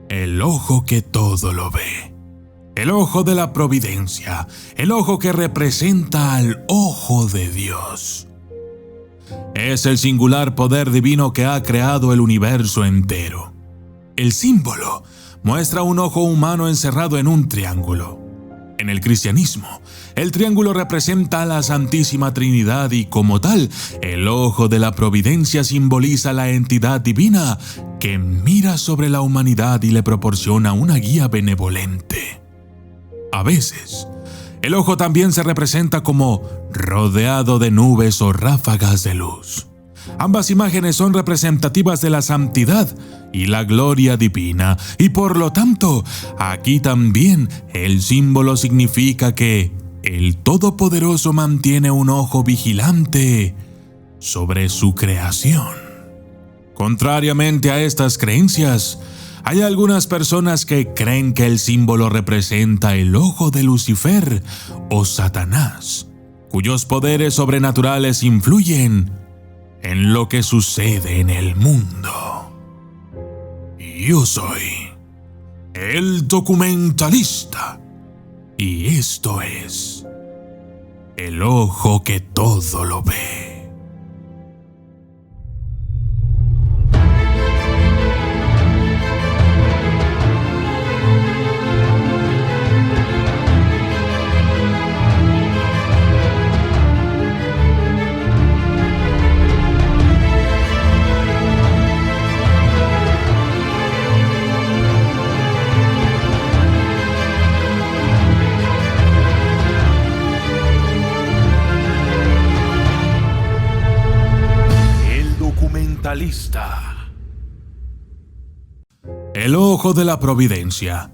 El ojo que todo lo ve. El ojo de la providencia, el ojo que representa al ojo de Dios. Es el singular poder divino que ha creado el universo entero. El símbolo muestra un ojo humano encerrado en un triángulo. En el cristianismo, el triángulo representa a la Santísima Trinidad y, como tal, el ojo de la providencia simboliza la entidad divina que mira sobre la humanidad y le proporciona una guía benevolente. A veces, el ojo también se representa como rodeado de nubes o ráfagas de luz. Ambas imágenes son representativas de la santidad y la gloria divina, y por lo tanto, aquí también el símbolo significa que el Todopoderoso mantiene un ojo vigilante sobre su creación. Contrariamente a estas creencias, hay algunas personas que creen que el símbolo representa el ojo de Lucifer o Satanás, cuyos poderes sobrenaturales influyen en lo que sucede en el mundo. Yo soy el documentalista y esto es El Ojo que Todo Lo Ve. El ojo de la providencia.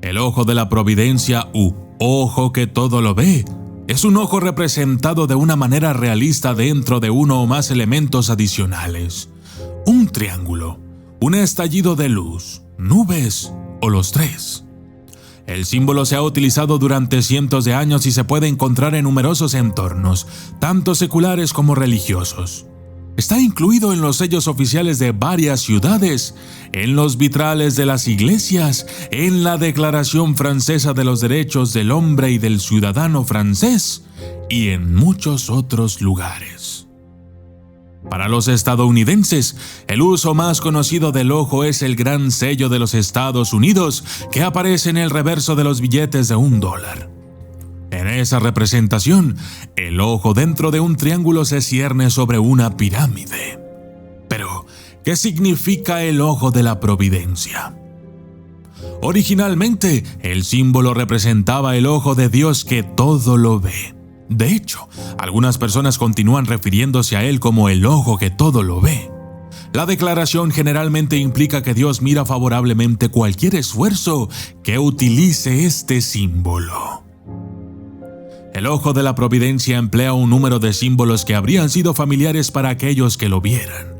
El ojo de la providencia u ojo que todo lo ve es un ojo representado de una manera realista dentro de uno o más elementos adicionales. Un triángulo, un estallido de luz, nubes o los tres. El símbolo se ha utilizado durante cientos de años y se puede encontrar en numerosos entornos, tanto seculares como religiosos. Está incluido en los sellos oficiales de varias ciudades, en los vitrales de las iglesias, en la Declaración Francesa de los Derechos del Hombre y del Ciudadano francés y en muchos otros lugares. Para los estadounidenses, el uso más conocido del ojo es el gran sello de los Estados Unidos que aparece en el reverso de los billetes de $1. En esa representación, el ojo dentro de un triángulo se cierne sobre una pirámide. Pero, ¿qué significa el ojo de la providencia? Originalmente, el símbolo representaba el ojo de Dios que todo lo ve. De hecho, algunas personas continúan refiriéndose a él como el ojo que todo lo ve. La declaración generalmente implica que Dios mira favorablemente cualquier esfuerzo que utilice este símbolo. El ojo de la providencia emplea un número de símbolos que habrían sido familiares para aquellos que lo vieran.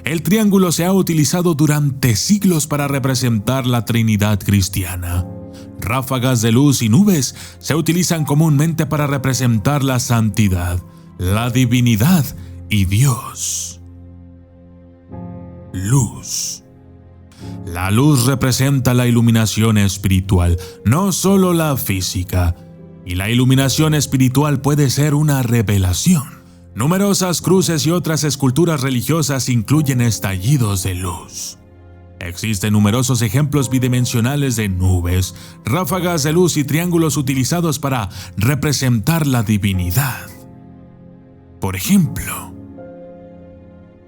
El triángulo se ha utilizado durante siglos para representar la Trinidad cristiana. Ráfagas de luz y nubes se utilizan comúnmente para representar la santidad, la divinidad y Dios. Luz. La luz representa la iluminación espiritual, no solo la física. Y la iluminación espiritual puede ser una revelación. Numerosas cruces y otras esculturas religiosas incluyen estallidos de luz. Existen numerosos ejemplos bidimensionales de nubes, ráfagas de luz y triángulos utilizados para representar la divinidad. Por ejemplo,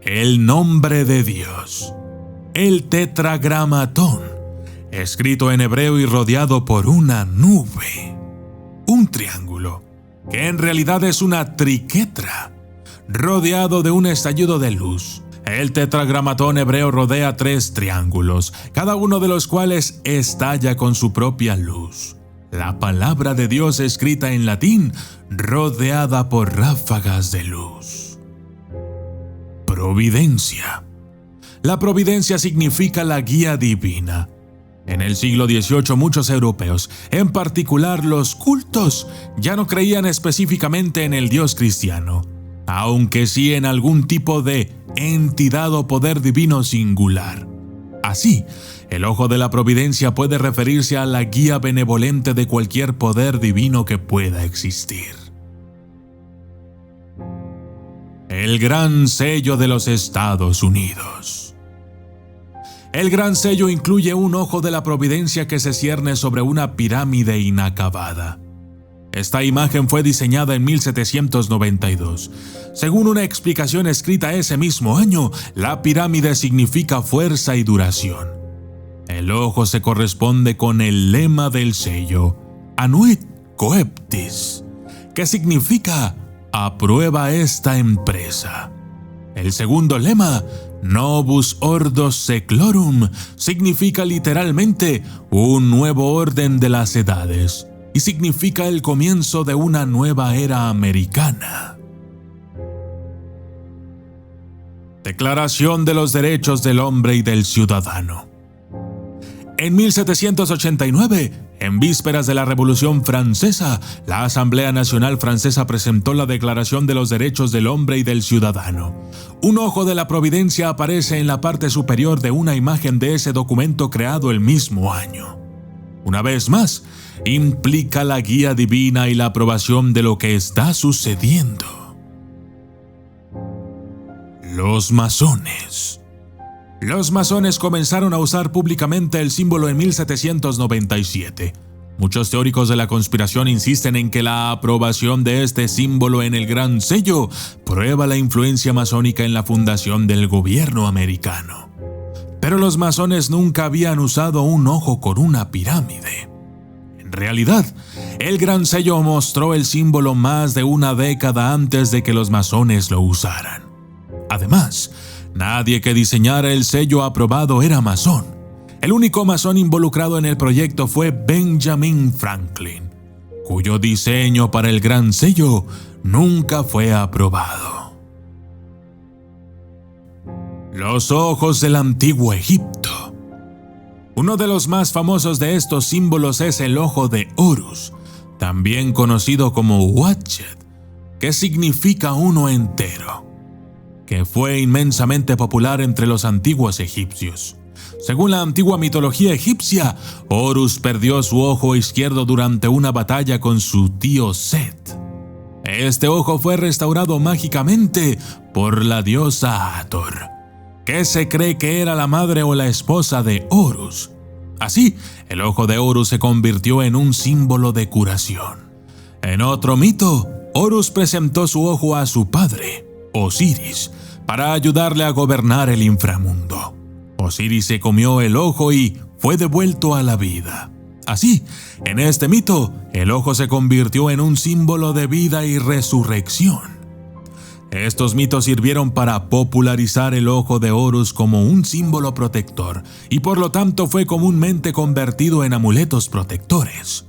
el nombre de Dios, el tetragramatón, escrito en hebreo y rodeado por una nube. Un triángulo, que en realidad es una triquetra, rodeado de un estallido de luz. El tetragramatón hebreo rodea 3 triángulos, cada uno de los cuales estalla con su propia luz. La palabra de Dios escrita en latín, rodeada por ráfagas de luz. Providencia. La providencia significa la guía divina. En el siglo XVIII muchos europeos, en particular los cultos, ya no creían específicamente en el Dios cristiano, aunque sí en algún tipo de entidad o poder divino singular. Así, el ojo de la providencia puede referirse a la guía benevolente de cualquier poder divino que pueda existir. El gran sello de los Estados Unidos. El gran sello incluye un ojo de la providencia que se cierne sobre una pirámide inacabada. Esta imagen fue diseñada en 1792. Según una explicación escrita ese mismo año, la pirámide significa fuerza y duración. El ojo se corresponde con el lema del sello, Anuit Coeptis, que significa aprueba esta empresa. El segundo lema, Novus Ordo Seclorum, significa literalmente un nuevo orden de las edades y significa el comienzo de una nueva era americana. Declaración de los Derechos del Hombre y del Ciudadano. En 1789, en vísperas de la Revolución Francesa, la Asamblea Nacional Francesa presentó la Declaración de los Derechos del Hombre y del Ciudadano. Un ojo de la providencia aparece en la parte superior de una imagen de ese documento creado el mismo año. Una vez más, implica la guía divina y la aprobación de lo que está sucediendo. Los masones. Los masones comenzaron a usar públicamente el símbolo en 1797. Muchos teóricos de la conspiración insisten en que la aprobación de este símbolo en el Gran Sello prueba la influencia masónica en la fundación del gobierno americano. Pero los masones nunca habían usado un ojo con una pirámide. En realidad, el Gran Sello mostró el símbolo más de una década antes de que los masones lo usaran. Además, nadie que diseñara el sello aprobado era masón. El único masón involucrado en el proyecto fue Benjamin Franklin, cuyo diseño para el Gran Sello nunca fue aprobado. Los ojos del antiguo Egipto. Uno de los más famosos de estos símbolos es el ojo de Horus, también conocido como Watchet, que significa uno entero, que fue inmensamente popular entre los antiguos egipcios. Según la antigua mitología egipcia, Horus perdió su ojo izquierdo durante una batalla con su tío Set. Este ojo fue restaurado mágicamente por la diosa Hathor, que se cree que era la madre o la esposa de Horus. Así, el ojo de Horus se convirtió en un símbolo de curación. En otro mito, Horus presentó su ojo a su padre, Osiris, para ayudarle a gobernar el inframundo. Osiris se comió el ojo y fue devuelto a la vida. Así, en este mito, el ojo se convirtió en un símbolo de vida y resurrección. Estos mitos sirvieron para popularizar el ojo de Horus como un símbolo protector y por lo tanto fue comúnmente convertido en amuletos protectores.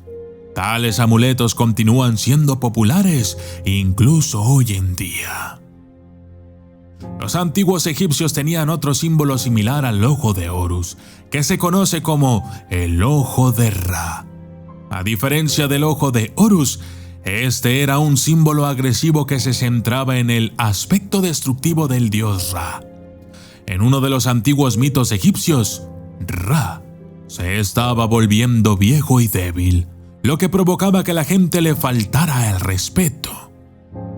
Tales amuletos continúan siendo populares incluso hoy en día. Los antiguos egipcios tenían otro símbolo similar al ojo de Horus, que se conoce como el ojo de Ra. A diferencia del ojo de Horus, este era un símbolo agresivo que se centraba en el aspecto destructivo del dios Ra. En uno de los antiguos mitos egipcios, Ra se estaba volviendo viejo y débil, lo que provocaba que la gente le faltara el respeto.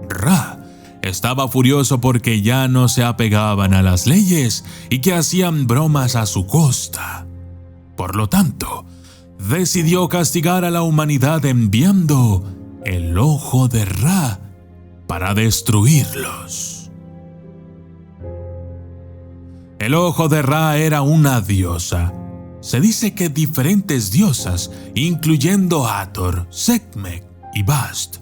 Ra estaba furioso porque ya no se apegaban a las leyes y que hacían bromas a su costa. Por lo tanto, decidió castigar a la humanidad enviando el ojo de Ra para destruirlos. El ojo de Ra era una diosa. Se dice que diferentes diosas, incluyendo Hathor, Sekhmet y Bast,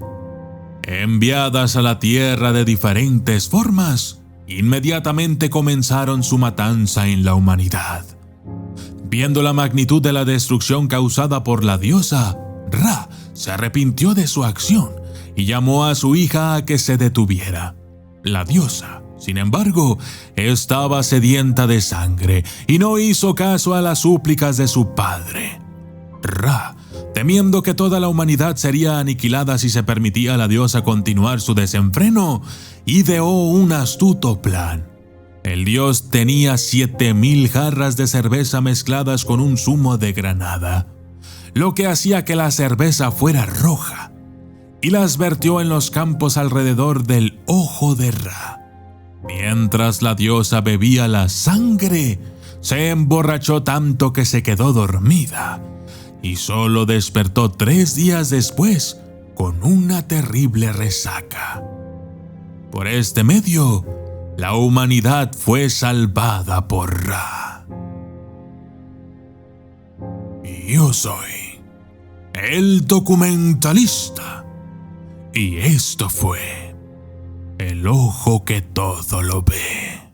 enviadas a la tierra de diferentes formas, inmediatamente comenzaron su matanza en la humanidad. Viendo la magnitud de la destrucción causada por la diosa, Ra se arrepintió de su acción y llamó a su hija a que se detuviera. La diosa, sin embargo, estaba sedienta de sangre y no hizo caso a las súplicas de su padre. Ra, temiendo que toda la humanidad sería aniquilada si se permitía a la diosa continuar su desenfreno, ideó un astuto plan. El dios tenía 7,000 jarras de cerveza mezcladas con un zumo de granada, lo que hacía que la cerveza fuera roja, y las vertió en los campos alrededor del ojo de Ra. Mientras la diosa bebía la sangre, se emborrachó tanto que se quedó dormida, y solo despertó 3 días después con una terrible resaca. Por este medio, la humanidad fue salvada por Ra. Y yo soy el documentalista, y esto fue El Ojo que Todo Lo Ve.